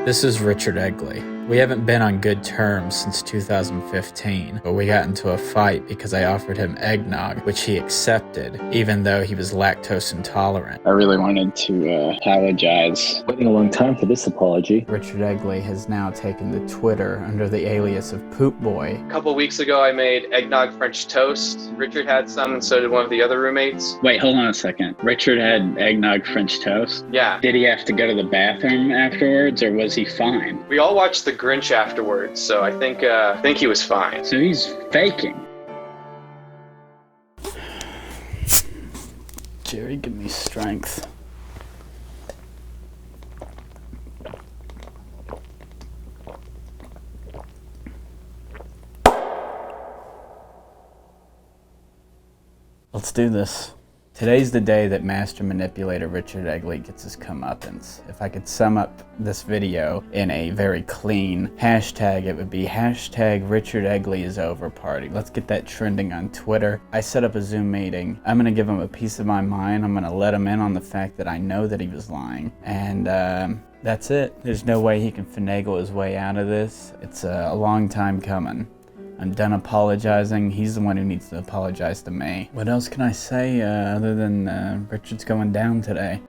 This is Richard Egley. We haven't been on good terms since 2015, but we got into a fight because I offered him eggnog, which he accepted, even though he was lactose intolerant. I really wanted to apologize. Waiting a long time for this apology. Richard Egley has now taken to Twitter under the alias of Poop Boy. A couple weeks ago, I made eggnog French toast. Richard had some, and so did one of the other roommates. Wait, hold on a second. Richard had eggnog French toast? Yeah. Did he have to go to the bathroom afterwards, or was he fine? We all watched The Grinch afterwards, so I think he was fine. So he's faking. Jerry, give me strength. Let's do this. Today's the day that Master Manipulator Richard Egley gets his comeuppance. If I could sum up this video in a very clean hashtag, it would be hashtag Richard Egley is over party. Let's get that trending on Twitter. I set up a Zoom meeting. I'm gonna give him a piece of my mind. I'm gonna let him in on the fact that I know that he was lying. And that's it. There's no way he can finagle his way out of this. It's a long time coming. I'm done apologizing. He's the one who needs to apologize to me. What else can I say other than Richard's going down today?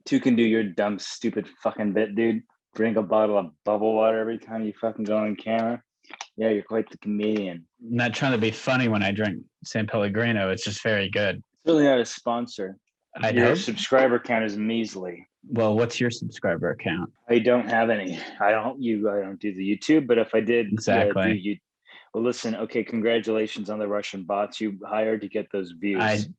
Two can do your dumb, stupid fucking bit, dude. Drink a bottle of bubble water every time you fucking go on camera. Yeah, you're quite the comedian. I'm not trying to be funny when I drink San Pellegrino. It's just very good. It's really not a sponsor. Your subscriber count is measly. Well, what's your subscriber account? I don't have any. I don't do the YouTube, but if I did, exactly. Well, listen. Okay, congratulations on the Russian bots you hired to get those views.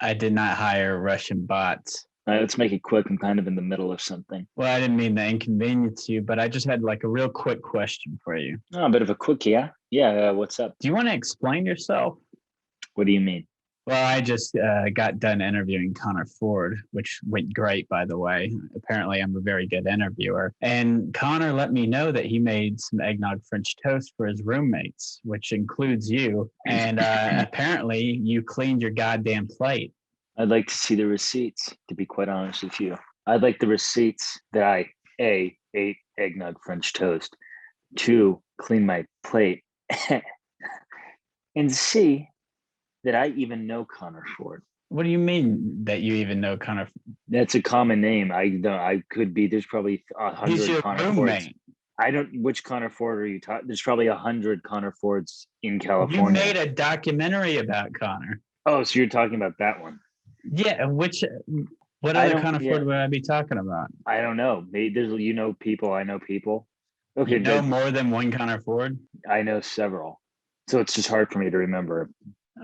I did not hire Russian bots. Let's make it quick. I'm kind of in the middle of something. Well, I didn't mean to inconvenience you, but I just had like a real quick question for you. Oh, a bit of a quick, yeah? Yeah, what's up? Do you want to explain yourself? What do you mean? Well, I just got done interviewing Connor Ford, which went great, by the way. Apparently, I'm a very good interviewer. And Connor let me know that he made some eggnog French toast for his roommates, which includes you. And apparently, you cleaned your goddamn plate. I'd like to see the receipts, to be quite honest with you. I'd like the receipts that I, A, ate eggnog French toast, 2, clean my plate, and C, that I even know Connor Ford. What do you mean that you even know Connor? That's a common name. I could be, there's probably 100 He's your Connor roommate. Fords. I don't, which Connor Ford are you talking? There's probably 100 Connor Fords in California. You made a documentary about Connor. Oh, so you're talking about that one. Yeah, what other Connor Ford would I be talking about? I don't know. Maybe there's, people, I know people. Okay, you know more than one Connor Ford? I know several. So it's just hard for me to remember.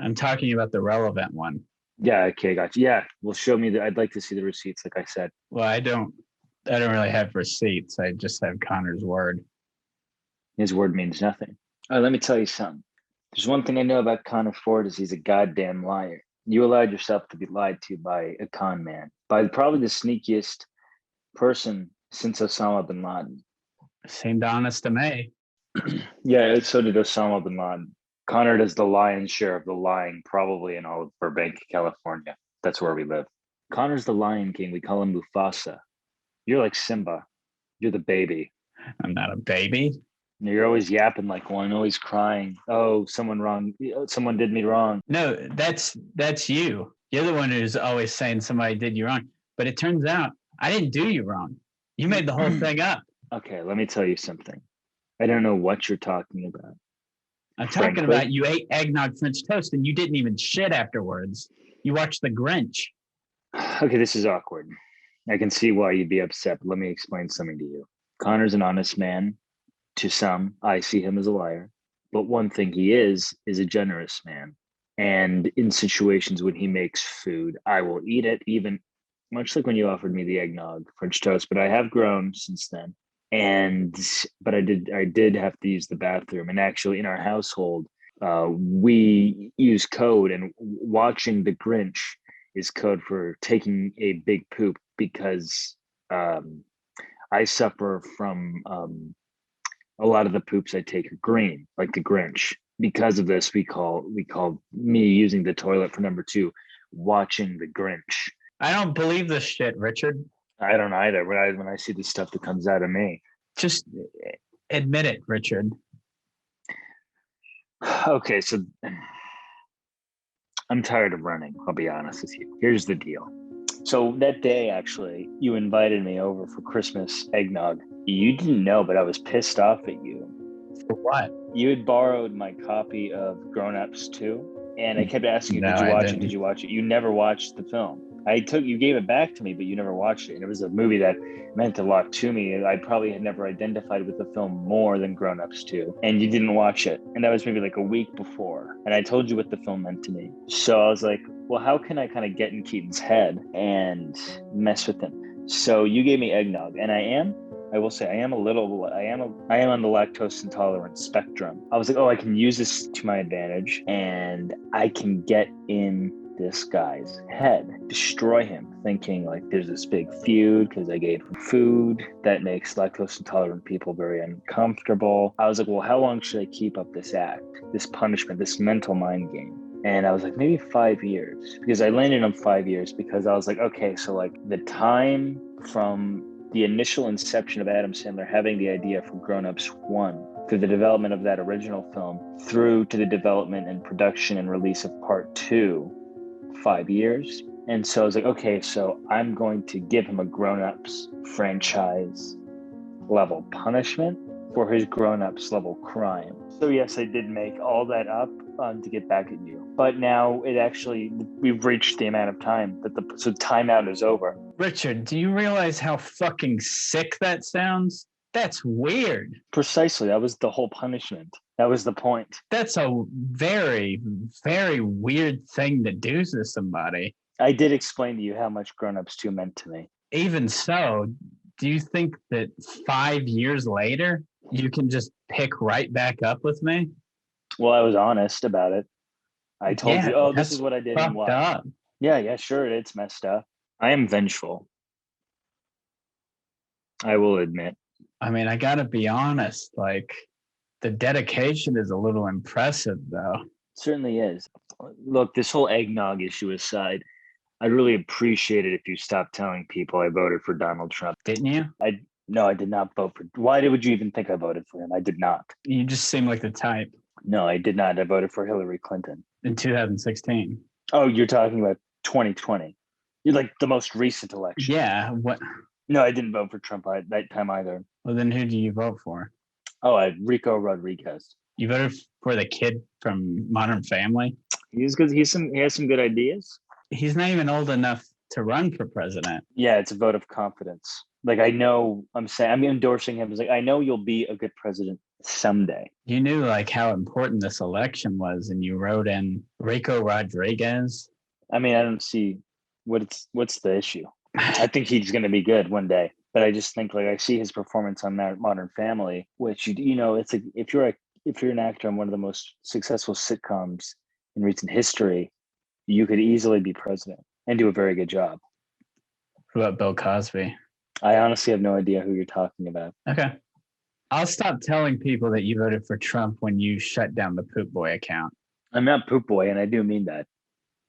I'm talking about the relevant one. Yeah, okay, gotcha. Yeah, well, show me I'd like to see the receipts, like I said. Well, I don't really have receipts. I just have Connor's word. His word means nothing. Let me tell you something. There's one thing I know about Connor Ford is he's a goddamn liar. You allowed yourself to be lied to by a con man, by probably the sneakiest person since Osama bin Laden. Seemed honest to me. Yeah, so did Osama bin Laden. Connor does the lion's share of the lying, probably in all of Burbank, California. That's where we live. Connor's the Lion King. We call him Mufasa. You're like Simba. You're the baby. I'm not a baby. You're always yapping like one, always crying. Oh, someone did me wrong. No, that's you. You're the one who's always saying somebody did you wrong. But it turns out I didn't do you wrong. You made the whole thing up. Okay, let me tell you something. I don't know what you're talking about. I'm talking about you ate eggnog French toast and you didn't even shit afterwards. You watched The Grinch. Okay, this is awkward. I can see why you'd be upset, but let me explain something to you. Connor's an honest man. To some, I see him as a liar. But one thing he is a generous man. And in situations when he makes food, I will eat it, even much like when you offered me the eggnog French toast. But I have grown since then. But I did have to use the bathroom. And actually in our household, we use code, and watching The Grinch is code for taking a big poop because I suffer from a lot of the poops I take are green, like the Grinch. Because of this, we call me using the toilet for number 2 watching the Grinch. I don't believe this shit, Richard. I don't either. When I see the stuff that comes out of me, Just admit it, Richard. okay, so I'm tired of running. I'll be honest with you. Here's the deal. So that day, actually, you invited me over for Christmas eggnog. You didn't know, but I was pissed off at you. For what? You had borrowed my copy of Grown Ups 2, and I kept asking you, No, did you I watch didn't. it? Did you watch it? You never watched the film. You gave it back to me, but you never watched it. And it was a movie that meant a lot to me. I probably had never identified with the film more than Grown Ups 2. And you didn't watch it. And that was maybe like a week before. And I told you what the film meant to me. So I was like, well, how can I kind of get in Keaton's head and mess with him? So you gave me eggnog, and I will say I am on the lactose intolerant spectrum. I was like, oh, I can use this to my advantage, and I can get in this guy's head, destroy him, thinking like there's this big feud because I gave him food that makes lactose intolerant people very uncomfortable. I was like, well, how long should I keep up this act, this punishment, this mental mind game? And I was like, maybe 5 years, because I landed on 5 years because I was like, okay, so like the time from the initial inception of Adam Sandler having the idea for Grown Ups 1 through the development of that original film through to the development and production and release of part 2, 5 years. And so I was like, okay, so I'm going to give him a Grown Ups franchise level punishment for his Grown Ups level crime. So yes, I did make all that up to get back at you. But now we've reached the amount of time that so timeout is over. Richard, do you realize how fucking sick that sounds? That's weird. Precisely. That was the whole punishment. That was the point. That's a very, very weird thing to do to somebody. I did explain to you how much Grown Ups 2 meant to me. Even so, do you think that 5 years later, you can just pick right back up with me? Well, I was honest about it. I told you, oh, this is what I did and why. Up. Yeah, sure, it's messed up. I am vengeful. I will admit. I mean, I gotta be honest, like, the dedication is a little impressive, though. It certainly is. Look, this whole eggnog issue aside, I'd really appreciate it if you stopped telling people I voted for Donald Trump. Didn't you? No, I did not vote for. Why would you even think I voted for him? I did not. You just seem like the type. No, I did not. I voted for Hillary Clinton. In 2016. Oh, you're talking about 2020. You're like the most recent election. Yeah. What? No, I didn't vote for Trump that time either. Well, then who do you vote for? Oh, Rico Rodriguez. You voted for the kid from Modern Family? He's good. He has some good ideas. He's not even old enough to run for president. Yeah, it's a vote of confidence. Like, I know I'm endorsing him. It's like, I know you'll be a good president someday. You knew like how important this election was, and you wrote in Rico Rodriguez. I mean, I don't see what's the issue. I think he's going to be good one day, but I just think like I see his performance on Modern Family, which you know, it's like if you're an actor on one of the most successful sitcoms in recent history, you could easily be president and do a very good job. What about Bill Cosby? I honestly have no idea who you're talking about. Okay. I'll stop telling people that you voted for Trump when you shut down the Poop Boy account. I'm not Poop Boy, and I do mean that.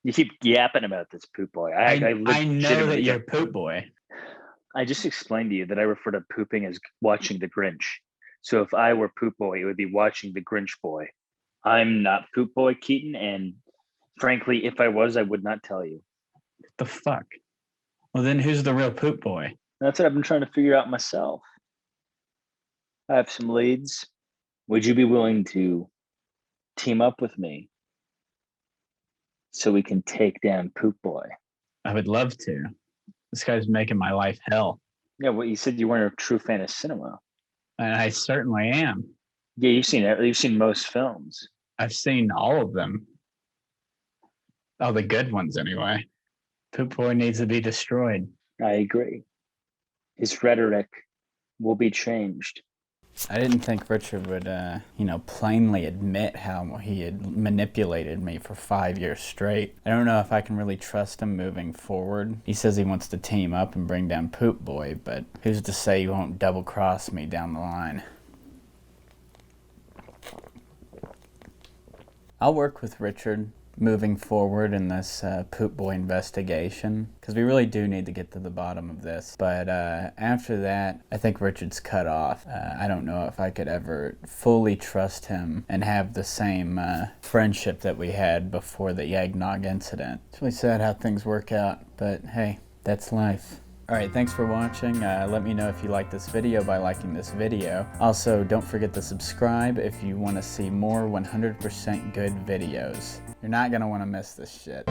You keep yapping about this Poop Boy. I know that you're Poop Boy. I just explained to you that I refer to pooping as watching the Grinch. So if I were Poop Boy, it would be watching the Grinch Boy. I'm not Poop Boy, Keaton, and frankly, if I was, I would not tell you. What the fuck? Well, then who's the real Poop Boy? That's what I've been trying to figure out myself. I have some leads. Would you be willing to team up with me so we can take down Poop Boy? I would love to. This guy's making my life hell. Yeah, well, you said you weren't a true fan of cinema. And I certainly am. Yeah, you've seen most films. I've seen all of them. All the good ones, anyway. Poop Boy needs to be destroyed. I agree. His rhetoric will be changed. I didn't think Richard would, plainly admit how he had manipulated me for 5 years straight. I don't know if I can really trust him moving forward. He says he wants to team up and bring down Poop Boy, but who's to say he won't double-cross me down the line? I'll work with Richard moving forward in this Poop Boy investigation, because we really do need to get to the bottom of this. But after that, I think Richard's cut off. I don't know if I could ever fully trust him and have the same friendship that we had before the eggnog incident. It's really sad how things work out, but hey, that's life. Alright, thanks for watching. Let me know if you like this video by liking this video. Also, don't forget to subscribe if you want to see more 100% good videos. You're not going to want to miss this shit.